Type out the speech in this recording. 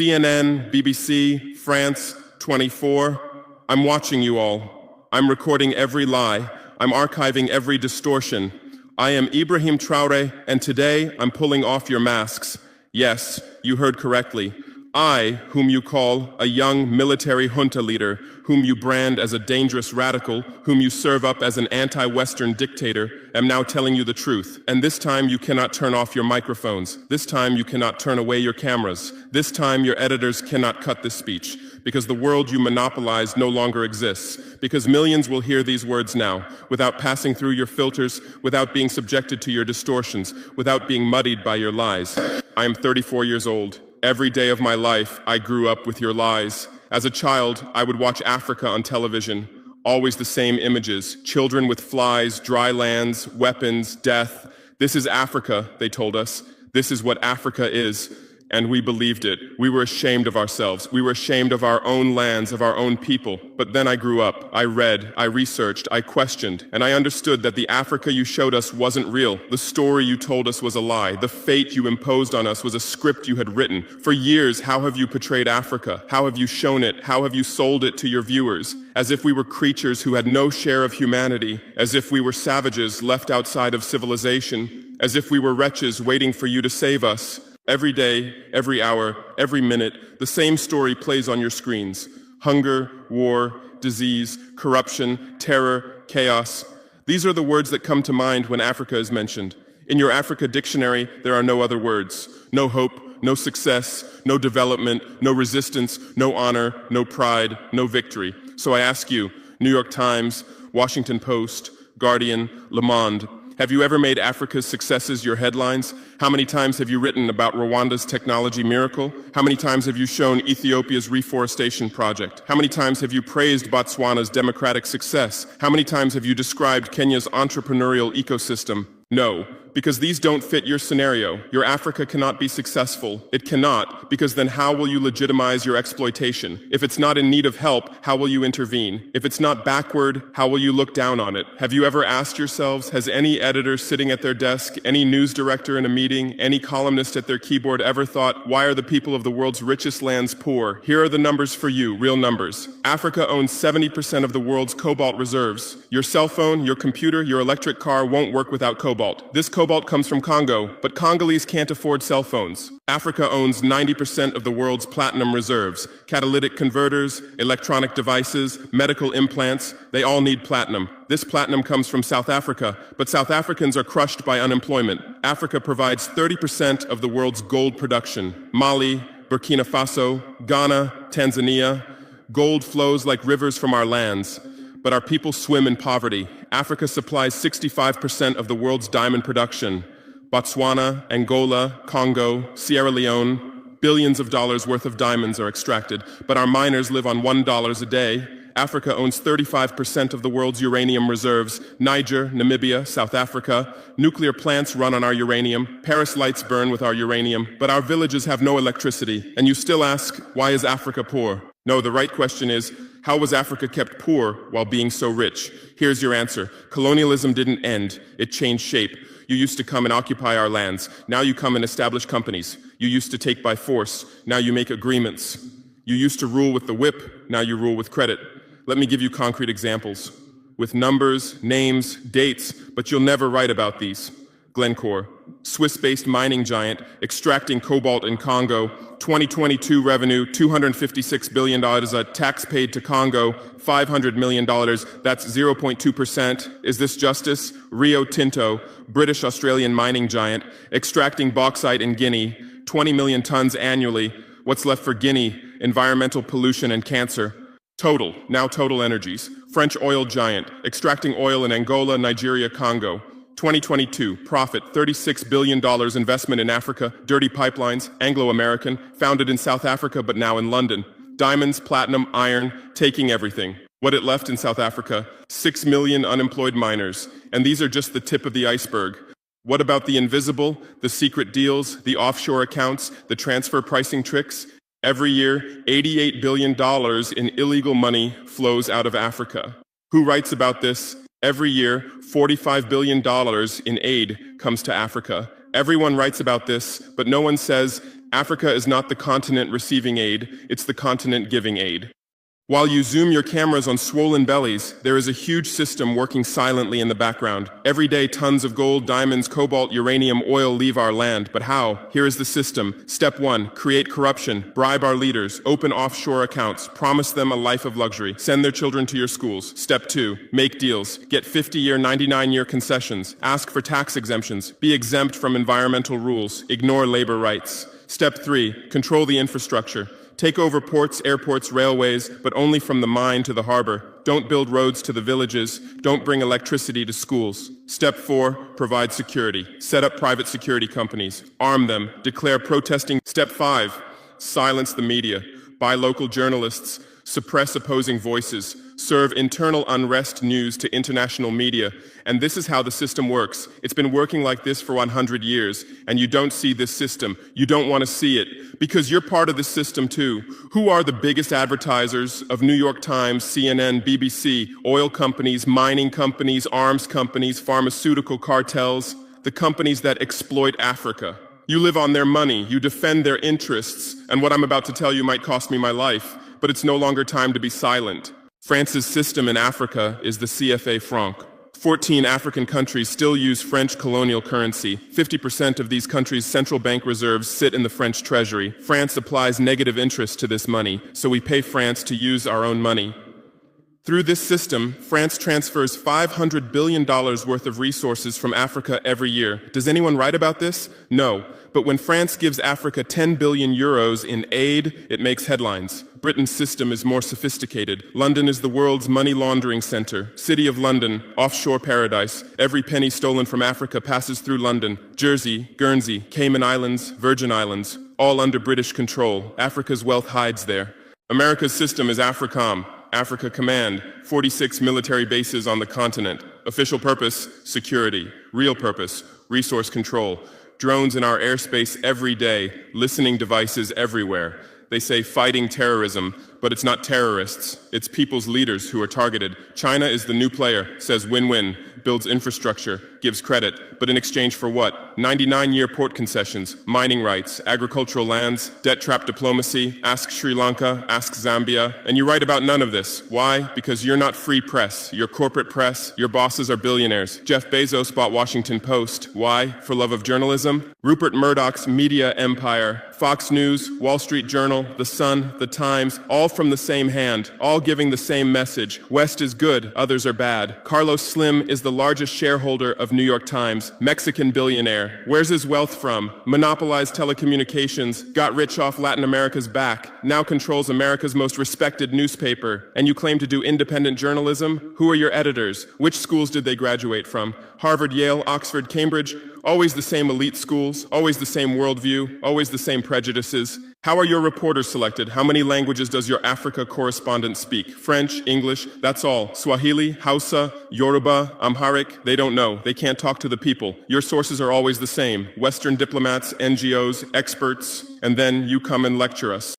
CNN, BBC, France, 24. I'm watching you all. I'm recording every lie. I'm archiving every distortion. I am Ibrahim Traoré, and today I'm pulling off your masks. Yes, you heard correctly. I, whom you call a young military junta leader, whom you brand as a dangerous radical, whom you serve up as an anti-Western dictator, am now telling you the truth. And this time you cannot turn off your microphones. This time you cannot turn away your cameras. This time your editors cannot cut this speech, because the world you monopolize no longer exists, because millions will hear these words now, without passing through your filters, without being subjected to your distortions, without being muddied by your lies. I am 34 years old. Every day of my life, I grew up with your lies. As a child, I would watch Africa on television. Always the same images. Children with flies, dry lands, weapons, death. This is Africa, they told us. This is what Africa is. And we believed it. We were ashamed of ourselves. We were ashamed of our own lands, of our own people. But then I grew up. I read, I researched, I questioned, and I understood that the Africa you showed us wasn't real. The story you told us was a lie. The fate you imposed on us was a script you had written. For years, how have you portrayed Africa? How have you shown it? How have you sold it to your viewers? As if we were creatures who had no share of humanity, as if we were savages left outside of civilization, as if we were wretches waiting for you to save us. Every day, every hour, every minute, the same story plays on your screens. Hunger, war, disease, corruption, terror, chaos. These are the words that come to mind when Africa is mentioned. In your Africa dictionary, there are no other words. No hope, no success, no development, no resistance, no honor, no pride, no victory. So I ask you, New York Times, Washington Post, Guardian, Le Monde, have you ever made Africa's successes your headlines? How many times have you written about Rwanda's technology miracle? How many times have you shown Ethiopia's reforestation project? How many times have you praised Botswana's democratic success? How many times have you described Kenya's entrepreneurial ecosystem? No, because these don't fit your scenario. Your Africa cannot be successful. It cannot, because then how will you legitimize your exploitation? If it's not in need of help, how will you intervene? If it's not backward, how will you look down on it? Have you ever asked yourselves, has any editor sitting at their desk, any news director in a meeting, any columnist at their keyboard ever thought, why are the people of the world's richest lands poor? Here are the numbers for you, real numbers. Africa owns 70% of the world's cobalt reserves. Your cell phone, your computer, your electric car won't work without cobalt. This cobalt comes from Congo, but Congolese can't afford cell phones. Africa owns 90% of the world's platinum reserves. Catalytic converters, electronic devices, medical implants, they all need platinum. This platinum comes from South Africa, but South Africans are crushed by unemployment. Africa provides 30% of the world's gold production. Mali, Burkina Faso, Ghana, Tanzania. Gold flows like rivers from our lands, but our people swim in poverty. Africa supplies 65% of the world's diamond production. Botswana, Angola, Congo, Sierra Leone, billions of dollars worth of diamonds are extracted, but our miners live on $1 a day. Africa owns 35% of the world's uranium reserves. Niger, Namibia, South Africa. Nuclear plants run on our uranium. Paris lights burn with our uranium, but our villages have no electricity. And you still ask, why is Africa poor? No, the right question is, how was Africa kept poor while being so rich? Here's your answer. Colonialism didn't end. It changed shape. You used to come and occupy our lands. Now you come and establish companies. You used to take by force. Now you make agreements. You used to rule with the whip. Now you rule with credit. Let me give you concrete examples. With numbers, names, dates, but you'll never write about these. Glencore, Swiss-based mining giant, extracting cobalt in Congo. 2022 revenue, $256 billion. Tax paid to Congo, $500 million. That's 0.2%. Is this justice? Rio Tinto, British-Australian mining giant, extracting bauxite in Guinea, 20 million tons annually. What's left for Guinea? Environmental pollution and cancer. Total, now Total Energies, French oil giant, extracting oil in Angola, Nigeria, Congo. 2022, profit, $36 billion investment in Africa, dirty pipelines, Anglo-American, founded in South Africa but now in London. Diamonds, platinum, iron, taking everything. What it left in South Africa, 6 million unemployed miners. And these are just the tip of the iceberg. What about the invisible, the secret deals, the offshore accounts, the transfer pricing tricks? Every year, $88 billion in illegal money flows out of Africa. Who writes about this? Every year, $45 billion in aid comes to Africa. Everyone writes about this, but no one says Africa is not the continent receiving aid, it's the continent giving aid. While you zoom your cameras on swollen bellies, there is a huge system working silently in the background. Every day, tons of gold, diamonds, cobalt, uranium, oil leave our land. But how? Here is the system. Step 1, create corruption, bribe our leaders, open offshore accounts, promise them a life of luxury, send their children to your schools. Step 2, make deals, get 50-year, 99-year concessions, ask for tax exemptions, be exempt from environmental rules, ignore labor rights. Step 3, control the infrastructure. Take over ports, airports, railways, but only from the mine to the harbor. Don't build roads to the villages. Don't bring electricity to schools. Step 4, provide security. Set up private security companies. Arm them. Declare protesting. Step 5, silence the media. Buy local journalists. Suppress opposing voices. Serve internal unrest news to international media. And this is how the system works. It's been working like this for 100 years, and you don't see this system. You don't want to see it, because you're part of the system too. Who are the biggest advertisers of New York Times, CNN, BBC, oil companies, mining companies, arms companies, pharmaceutical cartels, the companies that exploit Africa? You live on their money, you defend their interests, and what I'm about to tell you might cost me my life, but it's no longer time to be silent. France's system in Africa is the CFA franc. 14 African countries still use French colonial currency. 50% of these countries' central bank reserves sit in the French treasury. France applies negative interest to this money, so we pay France to use our own money. Through this system, France transfers $500 billion worth of resources from Africa every year. Does anyone write about this? No. But when France gives Africa 10 billion euros in aid, it makes headlines. Britain's system is more sophisticated. London is the world's money laundering center. City of London, offshore paradise. Every penny stolen from Africa passes through London. Jersey, Guernsey, Cayman Islands, Virgin Islands, all under British control. Africa's wealth hides there. America's system is AFRICOM, Africa Command, 46 military bases on the continent. Official purpose, security. Real purpose, resource control. Drones in our airspace every day, listening devices everywhere. They say fighting terrorism, but it's not terrorists. It's people's leaders who are targeted. China is the new player, says win-win, builds infrastructure, gives credit, but in exchange for what? 99-year port concessions, mining rights, agricultural lands, debt-trap diplomacy, ask Sri Lanka, ask Zambia, and you write about none of this. Why? Because you're not free press. You're corporate press. Your bosses are billionaires. Jeff Bezos bought Washington Post. Why? For love of journalism? Rupert Murdoch's media empire, Fox News, Wall Street Journal, The Sun, The Times, all from the same hand, all giving the same message. West is good, others are bad. Carlos Slim is the largest shareholder of New York Times, Mexican billionaire. Where's his wealth from? Monopolized telecommunications, got rich off Latin America's back, now controls America's most respected newspaper. And you claim to do independent journalism? Who are your editors? Which schools did they graduate from? Harvard, Yale, Oxford, Cambridge? Always the same elite schools, always the same worldview, always the same prejudices. How are your reporters selected? How many languages does your Africa correspondent speak? French, English, that's all. Swahili, Hausa, Yoruba, Amharic, they don't know. They can't talk to the people. Your sources are always the same. Western diplomats, NGOs, experts, and then you come and lecture us.